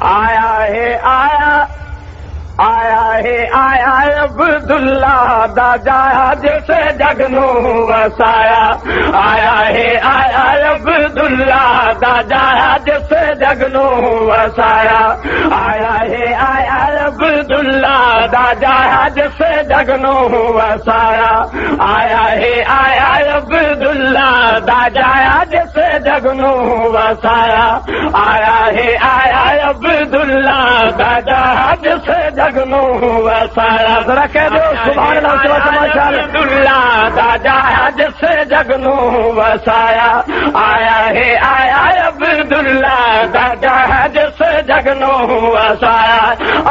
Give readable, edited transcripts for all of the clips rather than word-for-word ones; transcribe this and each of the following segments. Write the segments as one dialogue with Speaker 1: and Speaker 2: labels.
Speaker 1: आया है आया अब्दुल्ला दा जहाज से जगनू वसाया। आया है आया अब्दुल्ला दा जहाज से जगनू वसाया। आया है आया अब्दुल्ला दा जहाज से जगनू वसाया। आया है आया अब्दुल्ला दा जहाज से जगनू वसाया। आया है आया अब्दुल्ला दा जहाज से जगनू वसाया। जरा कह दो सुभान अल्लाह। अब्दुल्ला दा जहाज से जगनू वसाया। आया है आया अब्दुल्ला दा जहाज से जगनू वसाया।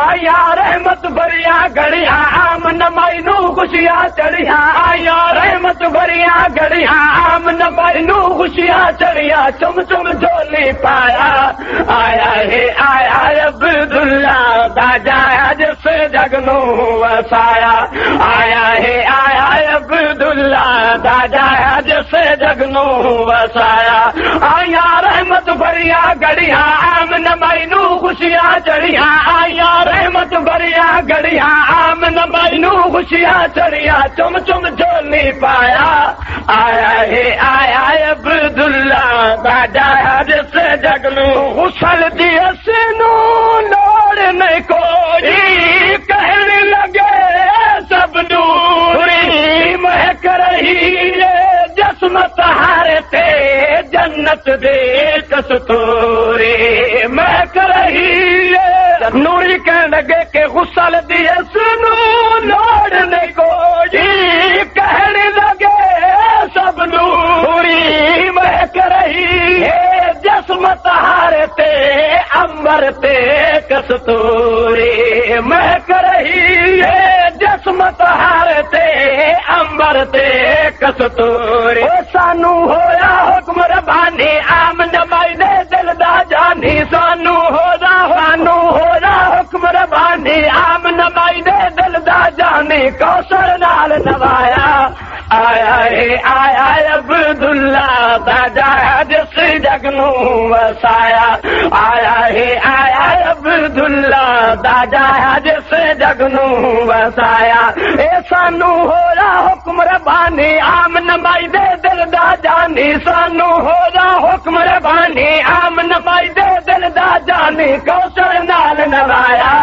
Speaker 1: आया रहमत भरिया घड़िया आम नमाइनू खुशियां चढ़िया। आया रहमत भरिया घड़िया आम नमाइनू खुशियां चढ़िया। चुम चुम झोली पाया। आया है आया अब्दुल्ला दा जहाज से जगनू वसाया। आया है आया अब्दुल्ला दा जहाज से जगनू वसाया। आया रहमत भरिया घड़िया आम नमाइनू खुशियां चढ़िया। आया रहमत भरिया घड़िया आम नमाइनू खुशियां चढ़िया। चुम चुम झोली पाया। आया है आया अब्दुल्ला दा जहाज से जगनू उछल दिया सिनू लोड़ने को कहने लगे सब नूरी महक रही जस्मत हारते जन्नत दे कस्तूरी महक रही। नूरी कहने लगे के गुस्सल दिए सुनू लोड़ने को कहने लगे सब नूरी महक रही है जस्मत हारते अंबर ते कस्तूरी महक रही है जस्मत हारते अंबर ते कस्तूरी। सानू होया हुक्म रबानी आम नमाई दे दिल दा जानी। सानू होदा हुक्म रबानी आम नमाई दे दिल दा जानी। कौसर नाल नवाया। आया है आया अब्दुल्ला दा जहाज से जगनू वसाया। आया है आया अब्दुल्ला दा जहाज से जगनू वसाया। ए सानू होया हुक्म रबानी आम नमाई दे दिल दा जानी। सानू होया हुक्म रबानी आम नमाई दे दिल दा जानी। कौसर नाल नवाया।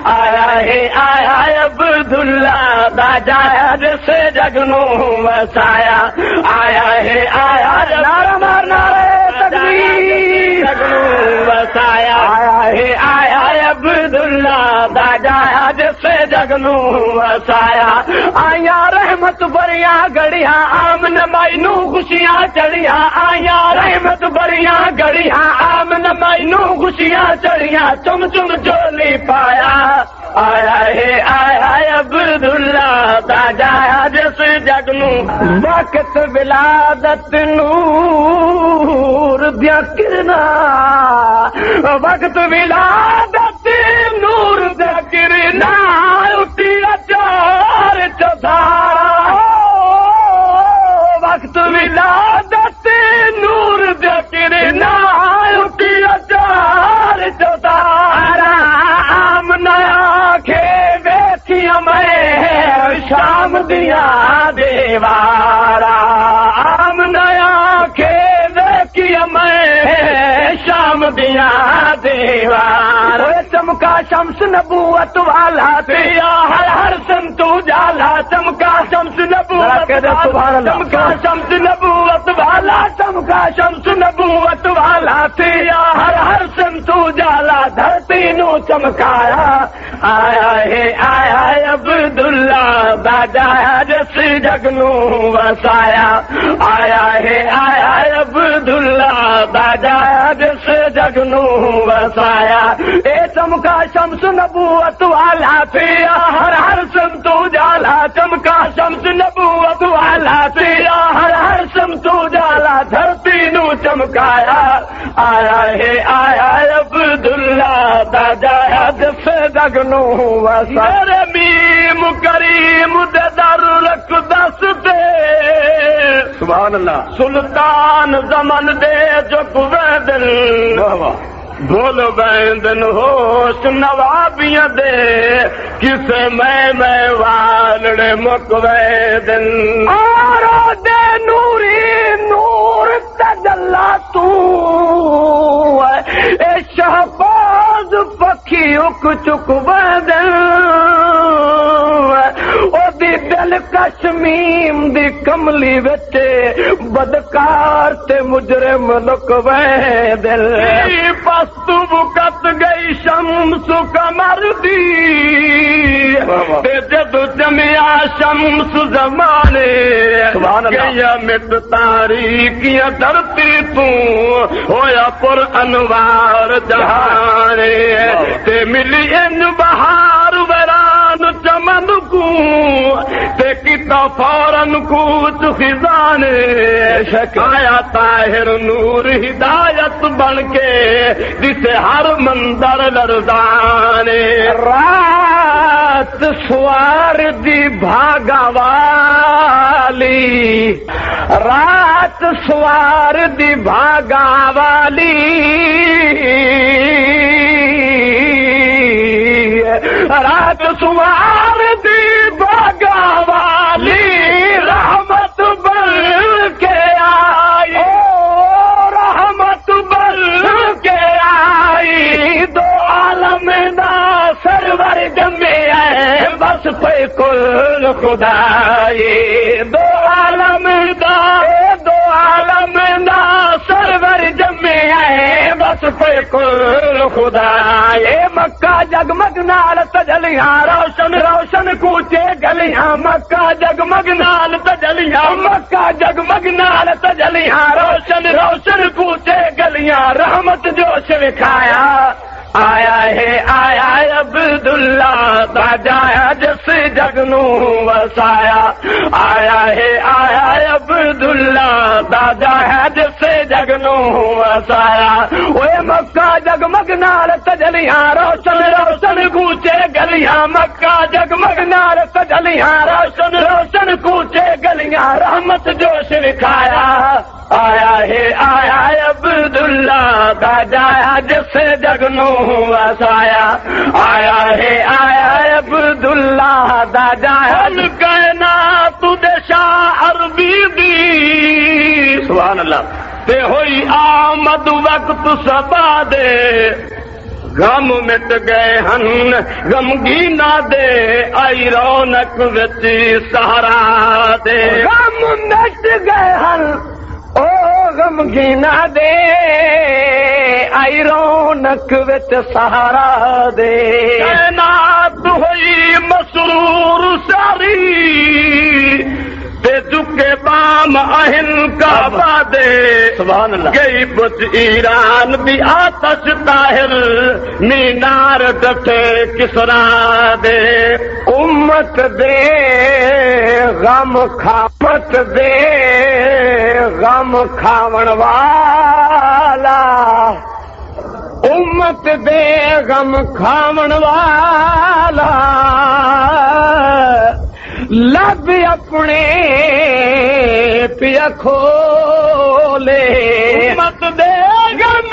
Speaker 1: आया है आया अब्दुल्ला दा जहाज से जगनू वसाया। आया है आया नारा मार नारे तकबीर जगनू वसाया। आया है आया अब्दुल्ला दा जहाज से जगनू वसाया। आया रहमत भरिया घड़िया आम नमाइनू खुशियां चढ़िया। आया रहमत भरिया घड़िया आम नमाइनू खुशियां चढ़िया। चुम चुम झोली पाया। आया है आया अब्दुल्ला दा जहाज से जगनू वक्त विलादत नूर दिया किरना। वक्त विलादत नूर दिया किरना उठी अचार चौधारा। वक्त विलादत नूर दिया किरना उठी अचार चौधारा। आम नया खे बेथिया मैं शाम दिया देवारा। आम नया खे बेथिया मैं शाम दिया देवार। चमका शम्स नबूवत वाला तेरा हर हर संतू जाला। चमका शम्स नबूवत वाला। चमका शम्स नबूवत वाला। चमका शम्स नबूवत वाला तेरा हर हर संतू जाला। धरती नू चमकाया। आया है आया अब्दुल्ला दा जहाज से जगनू वसाया। आया है आया अब्दुल्ला दा जहाज से जगनू वसाया। ए चमका शम्स नबूवत वाला तेरा हर हर संतू जाला। चमका शम्स नबूवत वाला तेरा हर हर संतू जाला। धरती नू चमकाया। आया है आया अब्दुल्ला दा जहाज से जगनू वसाया। मेरे मीम करीम दे दर रख दस दे सुभान अल्लाह। सुल्तान जमन दे जो कुवे दिल। वाह वाह। भूल बैंदन होश नवाबियां दे किसे मैं वालड़े मुक वैदन आरो दे नूरी नूर तजल्ला तू ए शहबाज पखी उक चुक वैदन ओदी दिल कश्मीम दी कमली विच बदकार ते मुजरिम लुक वैदन पस्तु बुकत गई शम्स कमर दी ते जदू जमिया शम्स ज़माने गया मिट तारीकिया धरती तू होया पुर अनवार जहाने ते मिली इन बहार वैरान चमन को ते किता फौरन कूच खिजाने आया ताहिर नूर हिदायत बन के जिसे हर मंदर लरदाने रात सवार दी भागा वाली रात सवार दी भागा वाली रात सवार दी भागा वाली रहमत बन के आई रहमत बन के आई दो आलम दा सरवर जमे है बस पे कुल खुदाई दो आलम दा सरवर जमे है बस पे कुल खुदाई मक्का जगमग नाल तजलियां रोशन रोशन कूचे गलियां मक्का जगमग नाल तजलियां मक्का जगमग नाल तजलियां रोशन रोशन कूचे गलियां रहमत जोश विखाया आया है अब्दुल्ला ताजा जिस जगनू वसाया आया है अब्दुल्ला ताजा है जिस जगनू वसाया ओए मक्का जगमग नाल तजलियां रोशन रोशन कूचे गलियां मक्का जगमग नाल तजलियां रोशन रोशन कूचे गलियां रहमत जोश विखाया आया है अब्दुल्ला ताजा जिस जगनू वसाया आया है अब्दुल्ला ताजा कहना तुझे शाह अरबी दी सुभान अल्लाह ते होई आमद वक्त सबा दे गम मिट गए हन गमगीना दे आई रौनक विच सहारा दे गम मिट गए हन ओ गमगीना दे आई रौनक विच सहारा दे कायनात हुई मसरूर सारी ते झुके बाम अहिन काबा दे सुभान अल्लाह गई बुझ ईरान दी आतश ताहिर मीनार डटे किसरा दे उम्मत दे गम खामत दे गम खावण वाला उम्मत दे गम खावण वाला लब अपने पिया खोले उम्मत दे गम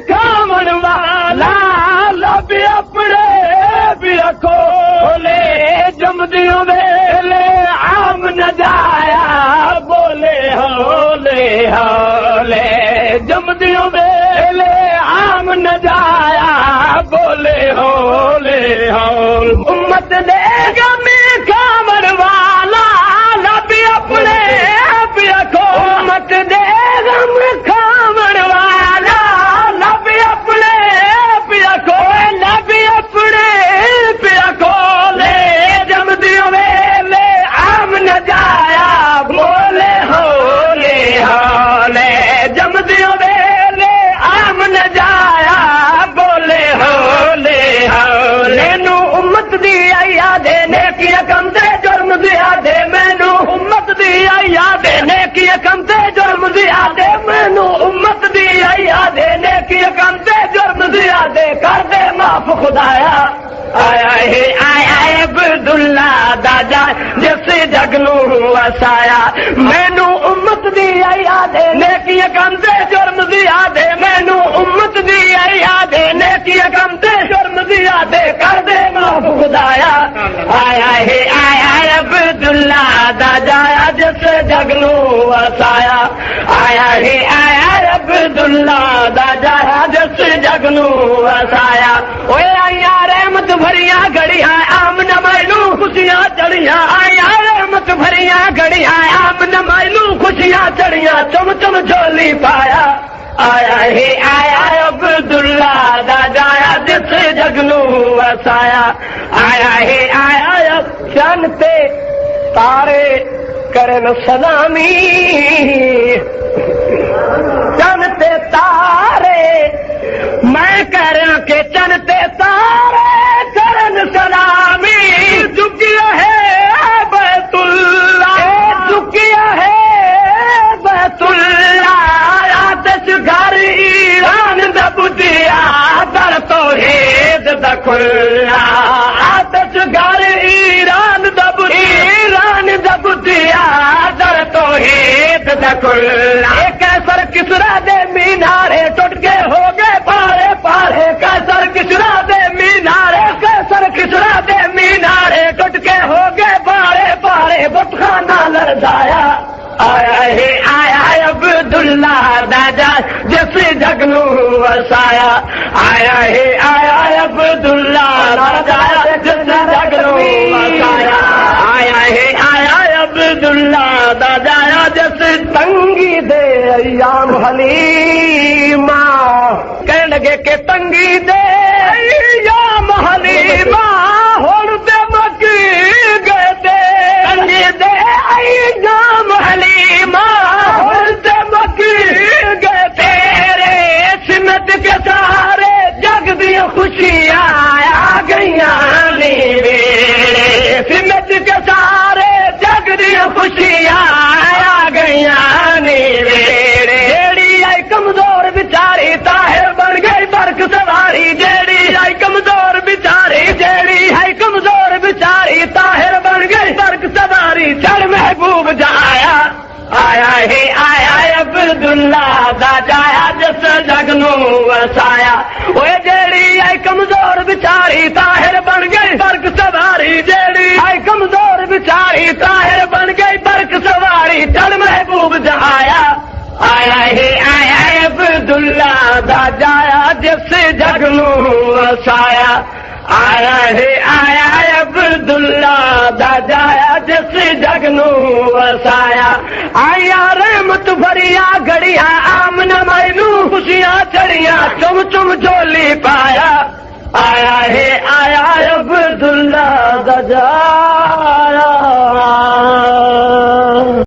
Speaker 1: खावण वाला लब अपने पिया खोले जमदियों वेले आम न जाया बोले होले होले जमदियों वेले आम न जाया बोले होले होल उम्मत दे गम खावण वाला लब अपने पिया खो उम्मत दे गम खावण वाला लब अपने पिया खो लब अपने पिया खोले जमदियों वेले आम न जाया बोले होले होले जमदियों वेले आम न जाया बोले होले होले नू उम्मत दी आया दे नेकी कम ते जुर्म दिया दे मैनू उम्मत दी आया दे नेकी कम ते जुर्म दिया दे मैनू उम्मत दी आया दे नेकी कम ते जुर्म दिया दे कर दे माफ खुदाया आया है अब्दुल्ला दादा जिस जग नू वसाया मैनू उम्मत दी याद नेकियां कम ते जुर्म दी याद मैनू उम्मत दी याद नेकियां कम ते जुर्म दी याद कर दे माफ खुदाया आया है अब्दुल्ला दादा जिस जग नू वसाया आया है अब्दुल्ला दादा जिस जग नू वसाया ओए आया रहमत भरिया घड़िया आमन मैनू खुशियां चढ़िया आया रहमत भरिया घड़िया आमन मैनू खुशियां चढ़िया चुम चुम झोली पाया आया अब्दुल्ला दादा जिस जग नू वसाया आया चन ते तारे करन सलामी चन ते तारे मैं कर के चन ते तारे करन सलामी झुकिया है बैतुल्ला झुकिया है बैतुल्ला आतिश घर ईरान दा बुदिया दर तौहीद दा खुल्ला आतिश घर ईरान दा बुदिया दर तौहीद दा खुल्ला कैसर किसरा दे मीनारे टुट के हो गए पारे पारे कैसर किसरा दे मीनारे कैसर किसरा दे मीनारे टुट के हो गए पारे पारे बुतखाना लड़ाया आया अब्दुल्ला दादा जिस जग नू वसाया आया अब्दुल्ला दादा जिस जग नू वसाया आया अब्दुल्ला दादा जिस तंगी दे अय्याम हलीमा कह लगे के तंगी दे अय्याम हलीमा हुण ते मकी गए दे तंगी दे अय्याम हलीमा हुण ते मकी गए तेरे सिमत के सहारे जग दी खुशियां आ गईयां नी वेड़े सिमत के सहारे जग दी खुशियां आ गईयां नी वेड़े जेड़ी आई कमजोर बिचारी ताहिर बन गई बरक सवारी जेड़ी आई कमजोर बिचारी जेड़ी है कमजोर बिचारी ताहिर बन गई बरक सवारी चढ़ महबूब जाया आया अब्दुल्ला दादा जिस जग नू वसाया ओए जेड़ी आई कमजोर बिचारी ताहिर बन गई बरक सवारी जेड़ी आई कमजोर बिचारी ताहिर बन गई बरक सवारी चढ़ महबूब जाया आया अब्दुल्ला दादा जिस जग नू वसाया आया अब्दुल्ला दादा जिस जग नू वसाया आया रहमत भरिया घड़िया आमन मैनू खुशियां चढ़िया चुम चुम झोली पाया आया अब्दुल्ला दादा